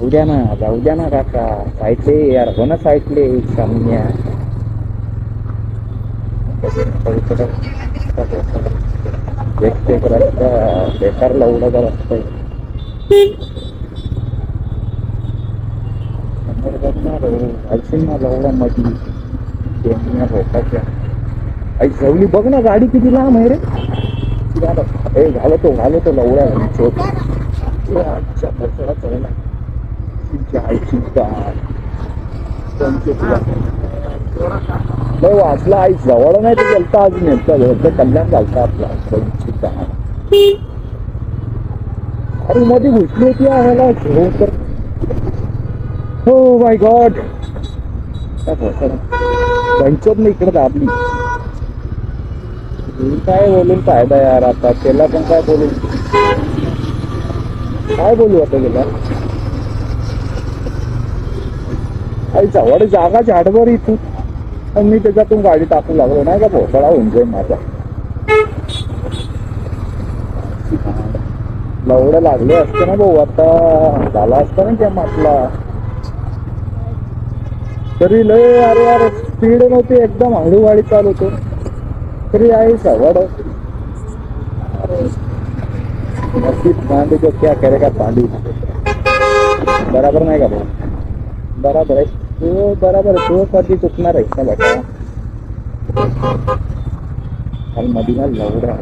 जाऊ द्या ना काका. साईटले यार, हो ना साईटले सामन्या. एक एक रस्ता बेकार लवडाचा रस्ता आहे. समोर बघणार घालशील ना लवडा मध्ये भोकाच्या. आई जवली बघ ना, गाडी किती लांब आहे रे. घालतो लवड्या चढला. लय वाचला आई जवळ नाही तर गेलता अजून येतं कल्याण घालता आपला. अरे मध्ये घुसली होती आम्हाला घेऊ तर. हो माय गॉड. पंचर नाही इकडे दाबली. काय बोलून फायदा यार. आता त्याला पण काय बोलू आता त्याला. आई जवळ जागा झाडवर इथून, पण मी त्याच्यातून गाडी टाकू लागलो नाही का. भोसळा होऊन जाईल माझा. लवडं लागले असते ना भाऊ, आता झाला असता ना त्या मातला. तरी लय अरे यार स्पीड नव्हती, एकदम हळू गाडी चालवतो तरी आहे सवड. पांडू को क्या करेगा पांडू. बराबर नाही का भाऊ. बराबर आहे तो, बराबर आहे तो. कधी चुकणार आहे का बेटा. मध्ये लवडा